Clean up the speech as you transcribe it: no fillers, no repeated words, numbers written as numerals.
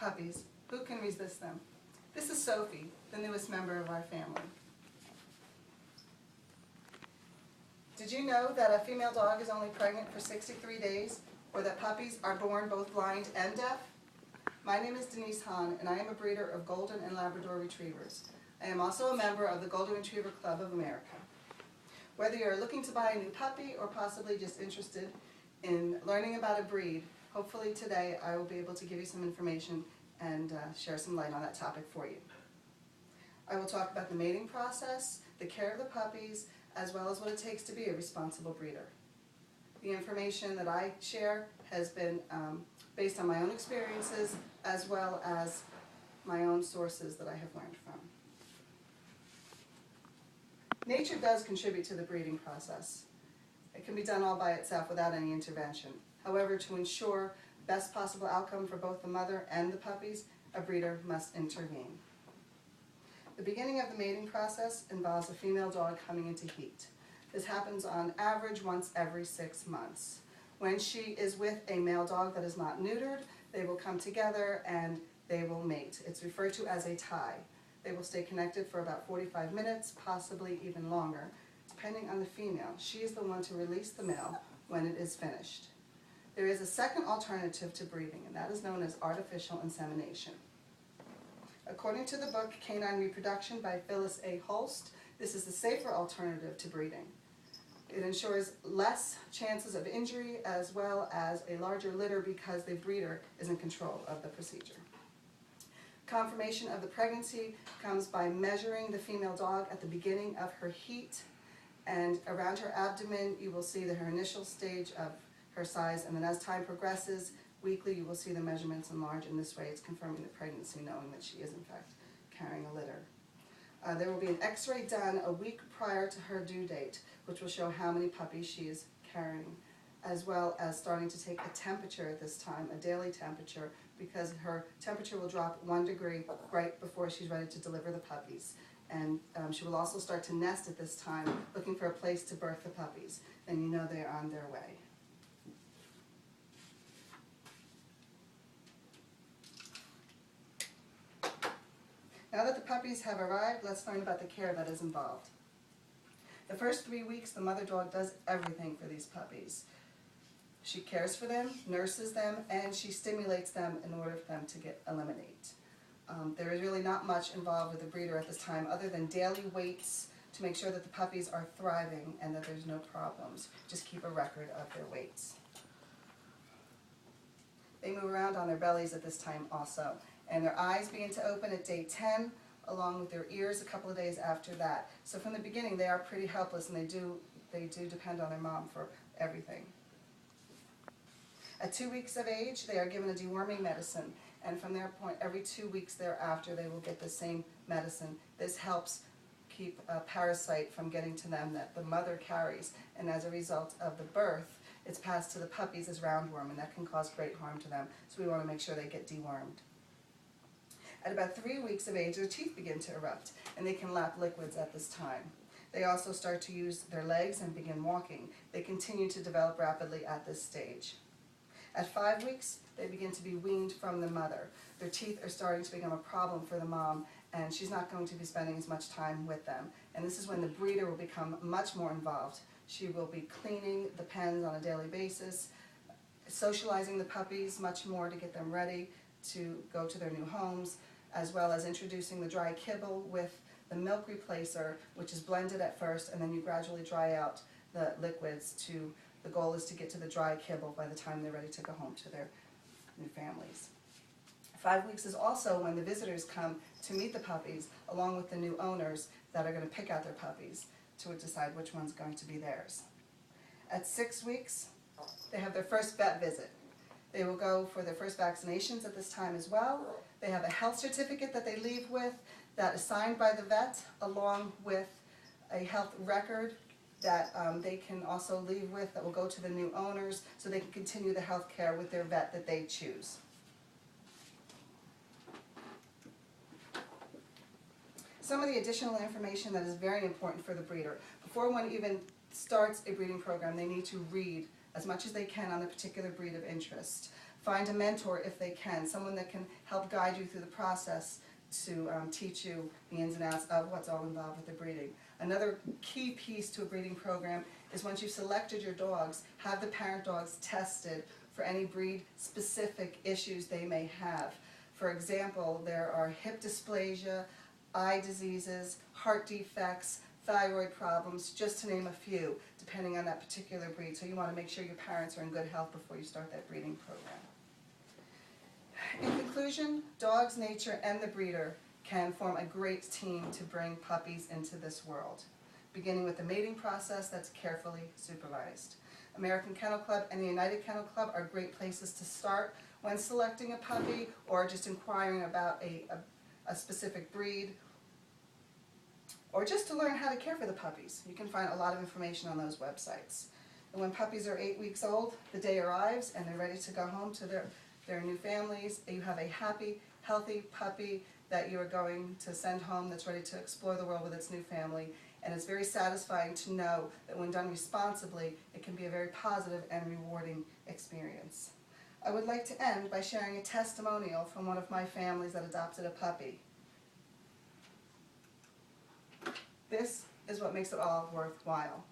puppies. Who can resist them? This is Sophie, the newest member of our family. Did you know that a female dog is only pregnant for 63 days, or that puppies are born both blind and deaf? My name is Denise Hahn, and I am a breeder of Golden and Labrador Retrievers. I am also a member of the Golden Retriever Club of America. Whether you're looking to buy a new puppy or possibly just interested in learning about a breed, hopefully today I will be able to give you some information and share some light on that topic for you. I will talk about the mating process, the care of the puppies, as well as what it takes to be a responsible breeder. The information that I share has been based on my own experiences as well as my own sources that I have learned from. Nature does contribute to the breeding process. It can be done all by itself without any intervention. However, to ensure best possible outcome for both the mother and the puppies, a breeder must intervene. The beginning of the mating process involves a female dog coming into heat. This happens on average once every 6 months. When she is with a male dog that is not neutered, they will come together and they will mate. It's referred to as a tie. They will stay connected for about 45 minutes, possibly even longer, depending on the female. She is the one to release the male when it is finished. There is a second alternative to breeding, and that is known as artificial insemination. According to the book Canine Reproduction by Phyllis A. Holst, this is the safer alternative to breeding. It ensures less chances of injury as well as a larger litter because the breeder is in control of the procedure. Confirmation of the pregnancy comes by measuring the female dog at the beginning of her heat, and around her abdomen you will see her initial stage of her size, and then as time progresses, weekly you will see the measurements enlarge. In this way it's confirming the pregnancy, knowing that she is in fact carrying a litter. There will be an x-ray done a week prior to her due date, which will show how many puppies she is carrying, as well as starting to take a temperature at this time, a daily temperature, because her temperature will drop 1 degree right before she's ready to deliver the puppies. And she will also start to nest at this time, looking for a place to birth the puppies. And you know they are on their way. Now that the puppies have arrived, let's learn about the care that is involved. The first 3 weeks, the mother dog does everything for these puppies. She cares for them, nurses them, and she stimulates them in order for them to eliminate. There is really not much involved with the breeder at this time other than daily weights to make sure that the puppies are thriving and that there's no problems. Just keep a record of their weights. They move around on their bellies at this time also, and their eyes begin to open at day 10, along with their ears a couple of days after that. So from the beginning they are pretty helpless, and they do depend on their mom for everything. At 2 weeks of age, they are given a deworming medicine, and from their point, every 2 weeks thereafter, they will get the same medicine. This helps keep a parasite from getting to them that the mother carries, and as a result of the birth, it's passed to the puppies as roundworm, and that can cause great harm to them, so we want to make sure they get dewormed. At about 3 weeks of age, their teeth begin to erupt, and they can lap liquids at this time. They also start to use their legs and begin walking. They continue to develop rapidly at this stage. At 5 weeks, they begin to be weaned from the mother. Their teeth are starting to become a problem for the mom, and she's not going to be spending as much time with them. And this is when the breeder will become much more involved. She will be cleaning the pens on a daily basis, socializing the puppies much more to get them ready to go to their new homes, as well as introducing the dry kibble with the milk replacer, which is blended at first, and then you gradually dry out the liquids to the goal is to get to the dry kibble by the time they're ready to go home to their new families. 5 weeks is also when the visitors come to meet the puppies, along with the new owners that are going to pick out their puppies to decide which one's going to be theirs. At 6 weeks, they have their first vet visit. They will go for their first vaccinations at this time as well. They have a health certificate that they leave with that is signed by the vet, along with a health record that they can also leave with that will go to the new owners so they can continue the health care with their vet that they choose. Some of the additional information that is very important for the breeder. Before one even starts a breeding program, they need to read as much as they can on the particular breed of interest. Find a mentor if they can, someone that can help guide you through the process to teach you the ins and outs of what's all involved with the breeding. Another key piece to a breeding program is once you've selected your dogs, have the parent dogs tested for any breed-specific issues they may have. For example, there are hip dysplasia, eye diseases, heart defects, thyroid problems, just to name a few, depending on that particular breed. So you want to make sure your parents are in good health before you start that breeding program. In conclusion, dogs, nature, and the breeder can form a great team to bring puppies into this world, beginning with the mating process that's carefully supervised. American Kennel Club and the United Kennel Club are great places to start when selecting a puppy or just inquiring about a specific breed, or just to learn how to care for the puppies. You can find a lot of information on those websites. And when puppies are 8 weeks old, the day arrives and they're ready to go home to their new families. You have a happy, healthy puppy that you are going to send home that's ready to explore the world with its new family. And it's very satisfying to know that when done responsibly, it can be a very positive and rewarding experience. I would like to end by sharing a testimonial from one of my families that adopted a puppy. This is what makes it all worthwhile.